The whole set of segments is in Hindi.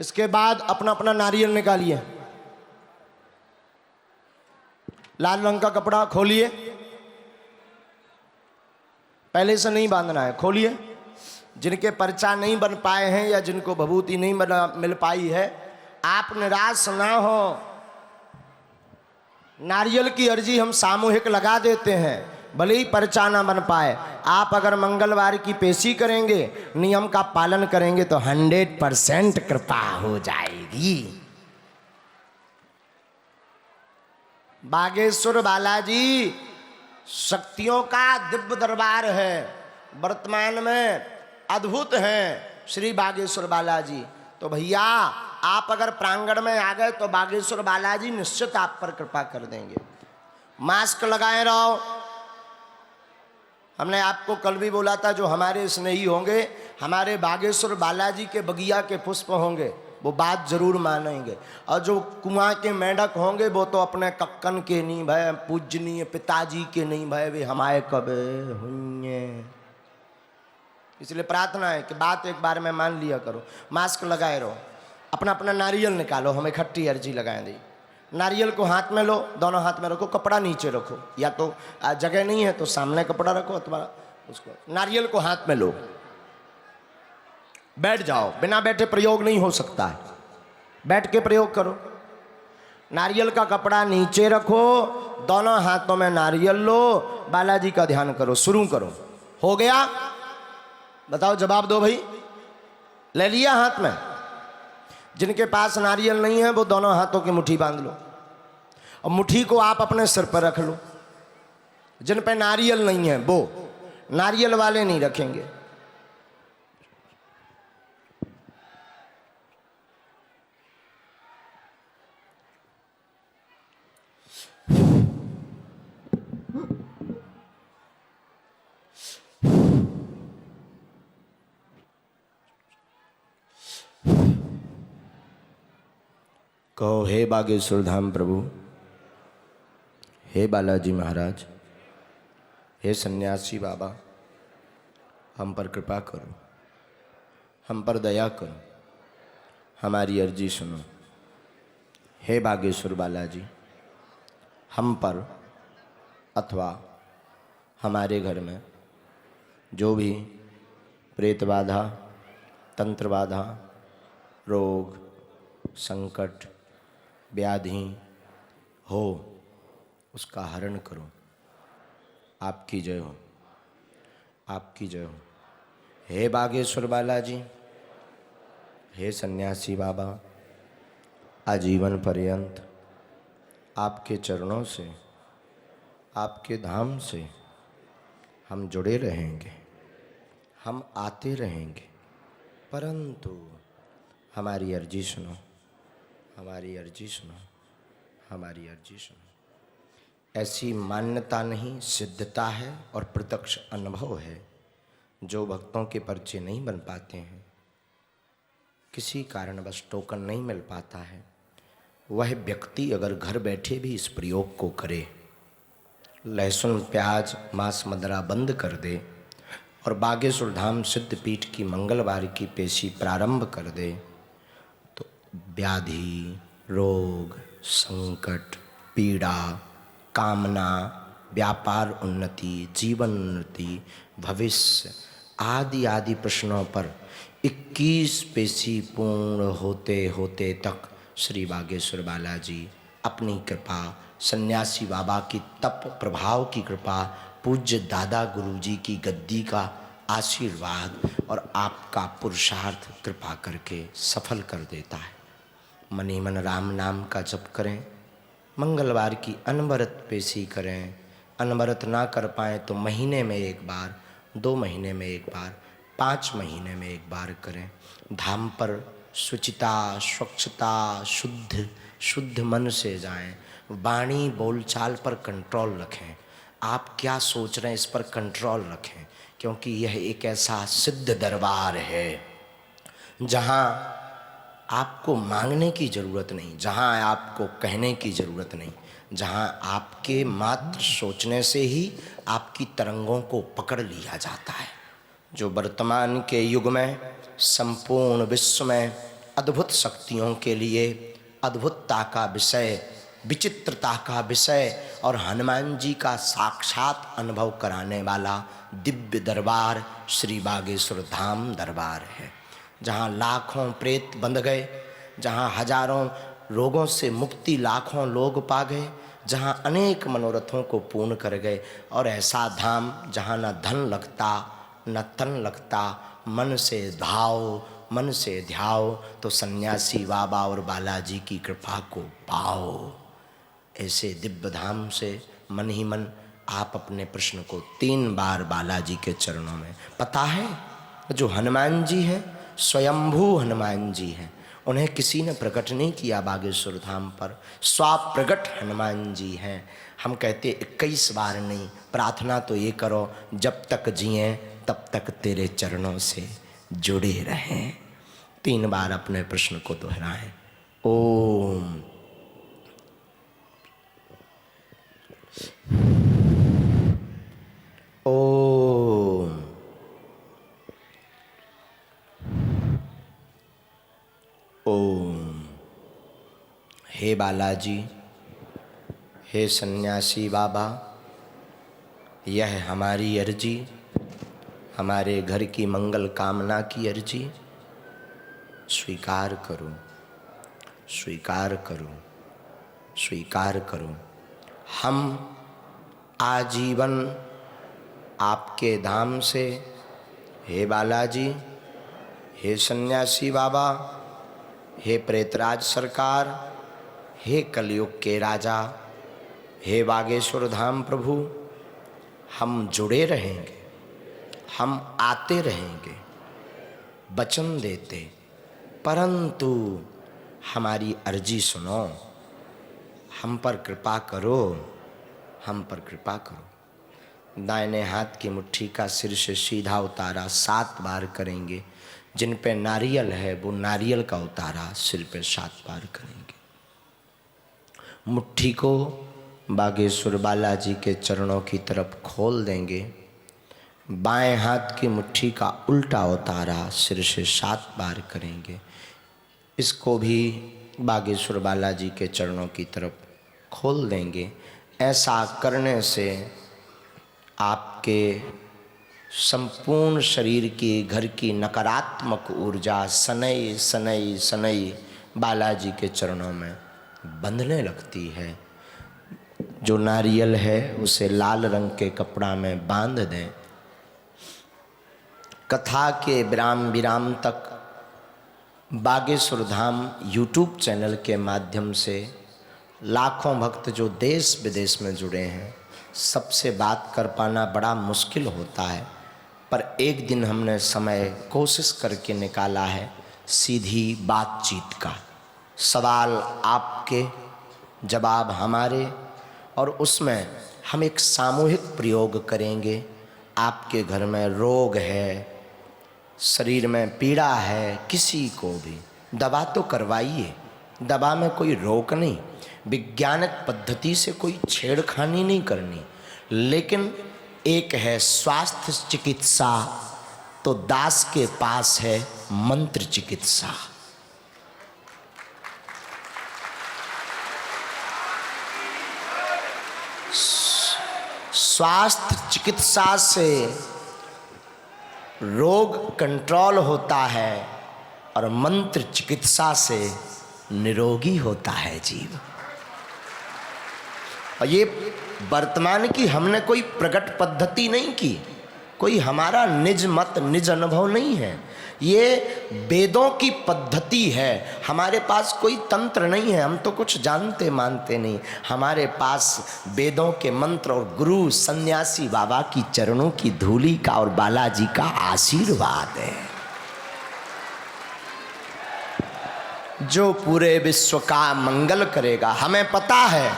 इसके बाद अपना अपना नारियल निकालिए, लाल रंग का कपड़ा खोलिए, पहले से नहीं बांधना है, खोलिए। जिनके पर्चा नहीं बन पाए हैं या जिनको भभूति नहीं मिल पाई है, आप निराश ना हो। नारियल की अर्जी हम सामूहिक लगा देते हैं, भले ही पर्चा ना बन पाए। आप अगर मंगलवार की पेशी करेंगे, नियम का पालन करेंगे तो 100% कृपा हो जाएगी। बागेश्वर बालाजी शक्तियों का दिव्य दरबार है, वर्तमान में अद्भुत हैं श्री बागेश्वर बालाजी। तो भैया आप अगर प्रांगण में आ गए तो बागेश्वर बालाजी निश्चित आप पर कृपा कर देंगे। मास्क लगाए रहो। हमने आपको कल भी बोला था, जो हमारे स्नेही होंगे, हमारे बागेश्वर बालाजी के बगिया के पुष्प होंगे, वो बात जरूर मानेंगे। और जो कुआं के मेंढक होंगे वो तो अपने कक्कन के नहीं भय, पूजनीय पिताजी के नहीं भय, वे हमारे कबे हुए। इसलिए प्रार्थना है कि बात एक बार में मान लिया करो। मास्क लगाए रहो, अपना अपना नारियल निकालो, हम इकट्ठी अर्जी लगाएं दी। नारियल को हाथ में लो, दोनों हाथ में रखो, कपड़ा नीचे रखो, या तो जगह नहीं है तो सामने कपड़ा रखो अथवा उसको। नारियल को हाथ में लो, बैठ जाओ, बिना बैठे प्रयोग नहीं हो सकता है, बैठ के प्रयोग करो। नारियल का कपड़ा नीचे रखो, दोनों हाथों में नारियल लो, बालाजी का ध्यान करो, शुरू करो। हो गया? बताओ, जवाब दो भाई। ले लिया हाथ में? जिनके पास नारियल नहीं है वो दोनों हाथों की मुट्ठी बांध लो, और मुट्ठी को आप अपने सिर पर रख लो। जिन पे नारियल नहीं है वो नारियल वाले नहीं रखेंगे। कहो, हे बागेश्वर धाम प्रभु, हे बालाजी महाराज, हे सन्यासी बाबा, हम पर कृपा करो, हम पर दया करो, हमारी अर्जी सुनो। हे बागेश्वर बालाजी, हम पर अथवा हमारे घर में जो भी प्रेत बाधा, तंत्र बाधा, रोग, संकट, व्याधि हो, उसका हरण करो। आपकी जय हो, आपकी जय हो। हे बागेश्वर बालाजी, हे सन्यासी बाबा, आजीवन पर्यंत आपके चरणों से, आपके धाम से हम जुड़े रहेंगे, हम आते रहेंगे, परंतु हमारी अर्जी सुनो, हमारी अर्जी सुनो, हमारी अर्जी सुनो। ऐसी मान्यता नहीं, सिद्धता है और प्रत्यक्ष अनुभव है। जो भक्तों के पर्चे नहीं बन पाते हैं, किसी कारणवश टोकन नहीं मिल पाता है, वह व्यक्ति अगर घर बैठे भी इस प्रयोग को करे, लहसुन प्याज मांस मदिरा बंद कर दे और बागेश्वर धाम सिद्धपीठ की मंगलवार की पेशी प्रारंभ कर दे, तो व्याधि, रोग, संकट, पीड़ा, कामना, व्यापार उन्नति, जीवन उन्नति, भविष्य आदि आदि प्रश्नों पर 21 पेशी पूर्ण होते होते तक श्री बागेश्वर बालाजी अपनी कृपा, सन्यासी बाबा की तप प्रभाव की कृपा, पूज्य दादा गुरुजी की गद्दी का आशीर्वाद और आपका पुरुषार्थ कृपा करके सफल कर देता है। मनी मन राम नाम का जप करें, मंगलवार की अनवरत पेशी करें। अनवरत ना कर पाएँ तो महीने में एक बार, 2 महीने में एक बार, 5 महीने में एक बार करें। धाम पर शुचिता, स्वच्छता, शुद्ध मन से जाएं। वाणी बोलचाल पर कंट्रोल रखें। आप क्या सोच रहे हैं इस पर कंट्रोल रखें, क्योंकि यह एक ऐसा सिद्ध दरबार है जहाँ आपको मांगने की ज़रूरत नहीं, जहाँ आपको कहने की ज़रूरत नहीं, जहाँ आपके मात्र सोचने से ही आपकी तरंगों को पकड़ लिया जाता है। जो वर्तमान के युग में संपूर्ण विश्व में अद्भुत शक्तियों के लिए अद्भुतता का विषय, विचित्रता का विषय और हनुमान जी का साक्षात अनुभव कराने वाला दिव्य दरबार श्री बागेश्वर धाम दरबार है, जहाँ लाखों प्रेत बंध गए, जहाँ हजारों रोगों से मुक्ति लाखों लोग पा गए, जहाँ अनेक मनोरथों को पूर्ण कर गए। और ऐसा धाम जहाँ न धन लगता न तन लगता, मन से भाव मन से ध्याओ तो सन्यासी बाबा और बालाजी की कृपा को पाओ। ऐसे दिव्य धाम से मन ही मन आप अपने प्रश्न को 3 बार बालाजी के चरणों में, पता है जो हनुमान जी हैं स्वयंभू हनुमान जी हैं, उन्हें किसी ने प्रकट नहीं किया बागेश्वर धाम पर, स्वाप्रगट हनुमान जी हैं। हम कहते 21 बार नहीं, प्रार्थना तो ये करो जब तक जिए तब तक तेरे चरणों से जुड़े रहें। 3 बार अपने प्रश्न को दोहराएं। ओम ओम ओम। हे बालाजी, हे सन्यासी बाबा, यह हमारी अर्जी, हमारे घर की मंगल कामना की अर्जी स्वीकार करो, स्वीकार करो, स्वीकार करो। हम आजीवन आपके धाम से, हे बालाजी, हे सन्यासी बाबा, हे प्रेतराज सरकार, हे कलयुग के राजा, हे बागेश्वर धाम प्रभु, हम जुड़े रहेंगे, हम आते रहेंगे, वचन देते, परंतु हमारी अर्जी सुनो, हम पर कृपा करो, हम पर कृपा करो। दाहिने हाथ की मुट्ठी का सिर से सीधा उतारा 7 बार करेंगे, जिन पे नारियल है वो नारियल का उतारा सिर पे 7 बार करेंगे। मुट्ठी को बागेश्वर बालाजी के चरणों की तरफ खोल देंगे, बाएं हाथ की मुट्ठी का उल्टा उतारा सिर से 7 बार करेंगे। इसको भी बागेश्वर बालाजी के चरणों की तरफ खोल देंगे। ऐसा करने से आपके संपूर्ण शरीर की घर की नकारात्मक ऊर्जा सनई सनई सनई बालाजी के चरणों में बंधने लगती है। जो नारियल है उसे लाल रंग के कपड़ा में बांध दें। कथा के विराम विराम तक बागेश्वर धाम यूट्यूब चैनल के माध्यम से लाखों भक्त जो देश विदेश में जुड़े हैं, सबसे बात कर पाना बड़ा मुश्किल होता है, पर एक दिन हमने समय कोशिश करके निकाला है सीधी बातचीत का। सवाल आपके, जवाब हमारे, और उसमें हम एक सामूहिक प्रयोग करेंगे। आपके घर में रोग है, शरीर में पीड़ा है, किसी को भी दवा तो करवाइए, दवा में कोई रोक नहीं, वैज्ञानिक पद्धति से कोई छेड़खानी नहीं करनी, लेकिन एक है स्वास्थ्य चिकित्सा, तो दास के पास है मंत्र चिकित्सा। स्वास्थ्य चिकित्सा से रोग कंट्रोल होता है और मंत्र चिकित्सा से निरोगी होता है जीव। और ये वर्तमान की हमने कोई प्रकट पद्धति नहीं की, कोई हमारा निज मत निज अनुभव नहीं है, ये वेदों की पद्धति है। हमारे पास कोई तंत्र नहीं है, हम तो कुछ जानते मानते नहीं, हमारे पास वेदों के मंत्र और गुरु सन्यासी बाबा की चरणों की धूलि का और बालाजी का आशीर्वाद है, जो पूरे विश्व का मंगल करेगा। हमें पता है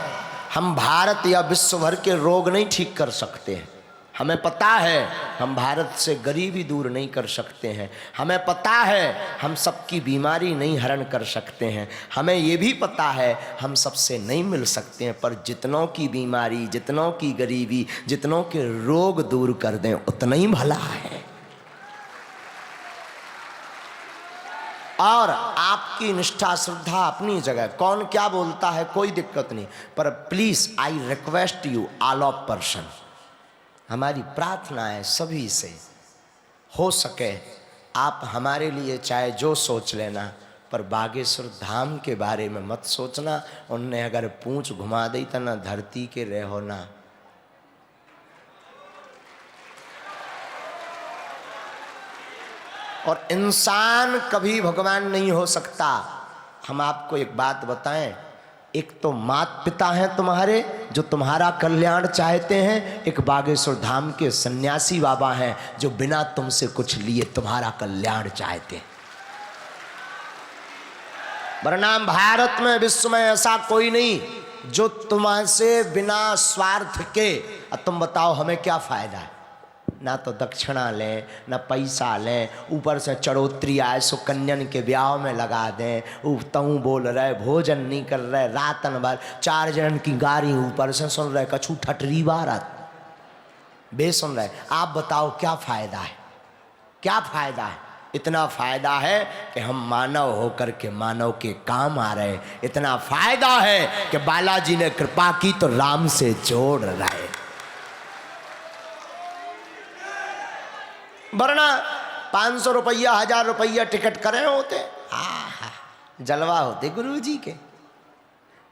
हम भारत या विश्व भर के रोग नहीं ठीक कर सकते हैं, हमें पता है हम भारत से गरीबी दूर नहीं कर सकते हैं, हमें पता है हम सबकी बीमारी नहीं हरण कर सकते हैं, हमें ये भी पता है हम सबसे नहीं मिल सकते हैं, पर जितनों की बीमारी, जितनों की गरीबी, जितनों के रोग दूर कर दें उतना ही भला है। और आपकी निष्ठा श्रद्धा अपनी जगह, कौन क्या बोलता है कोई दिक्कत नहीं, पर please I request you all of person, हमारी प्रार्थना है सभी से, हो सके आप हमारे लिए चाहे जो सोच लेना, पर बागेश्वर धाम के बारे में मत सोचना। उनने अगर पूंछ घुमा दी तो ना धरती के रहो ना। और इंसान कभी भगवान नहीं हो सकता। हम आपको एक बात बताएं, एक तो माता पिता हैं तुम्हारे जो तुम्हारा कल्याण चाहते हैं, एक बागेश्वर धाम के सन्यासी बाबा हैं जो बिना तुमसे कुछ लिए तुम्हारा कल्याण चाहते हैं। वरना भारत में विश्व में ऐसा कोई नहीं जो तुम्हारे बिना स्वार्थ के, अब तुम बताओ हमें क्या फायदा है, ना तो दक्षिणा लें ना पैसा लें, ऊपर से चढ़ोतरी आए सो कन्यन के ब्याह में लगा दें, तऊ बोल रहे भोजन नहीं कर रहे, रातन भर 4 जन की गाड़ी ऊपर से सुन रहे, कछु ठटरी बारत बे सुन रहे। आप बताओ क्या फायदा है, क्या फायदा है? इतना फायदा है कि हम मानव होकर के मानव के काम आ रहे, इतना फायदा है कि बालाजी ने कृपा की तो राम से जोड़ रहे। वरना 500 रुपया 1000 रुपया टिकट करे होते, जलवा होते गुरु जी के।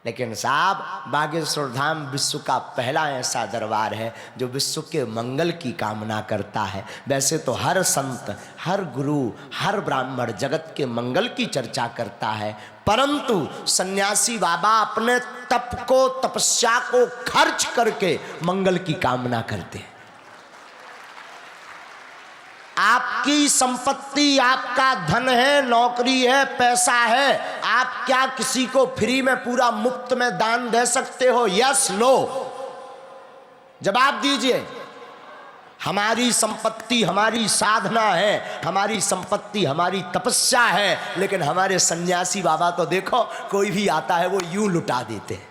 लेकिन साहब बागेश्वर धाम विश्व का पहला ऐसा दरबार है जो विश्व के मंगल की कामना करता है। वैसे तो हर संत, हर गुरु, हर ब्राह्मण जगत के मंगल की चर्चा करता है, परंतु सन्यासी बाबा अपने तप को, तपस्या को खर्च करके मंगल की कामना करते हैं। आपकी संपत्ति, आपका धन है, नौकरी है, पैसा है, आप क्या किसी को फ्री में पूरा मुफ्त में दान दे सकते हो? Yes no? जवाब दीजिए। हमारी संपत्ति हमारी साधना है, हमारी संपत्ति हमारी तपस्या है, लेकिन हमारे सन्यासी बाबा तो देखो कोई भी आता है वो यूं लुटा देते हैं।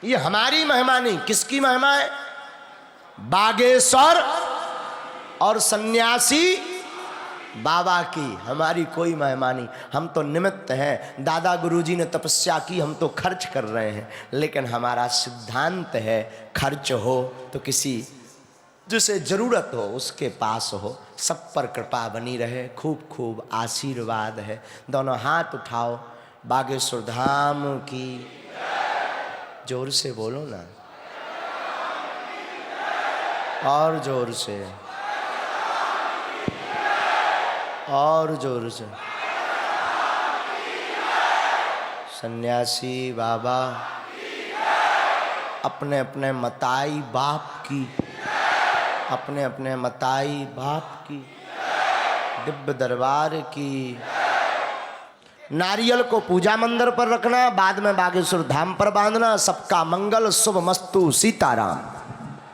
ये हमारी महिमा नहीं, किसकी महिमा है? बागेश्वर और सन्यासी बाबा की, हमारी कोई महिमा नहीं। हम तो निमित्त हैं। दादा गुरुजी ने तपस्या की, हम तो खर्च कर रहे हैं, लेकिन हमारा सिद्धांत है खर्च हो तो किसी जिसे जरूरत हो उसके पास हो। सब पर कृपा बनी रहे, खूब खूब आशीर्वाद है। दोनों हाथ उठाओ, बागेश्वर धाम की, जोर से बोलो ना, और जोर से, और जोर से। सन्यासी बाबा अपने अपने मताई बाप की, अपने अपने मताई बाप की, दिव्य दरबार की। नारियल को पूजा मंदिर पर रखना, बाद में बागेश्वर धाम पर बांधना। सबका मंगल, शुभ मस्तु, सीताराम।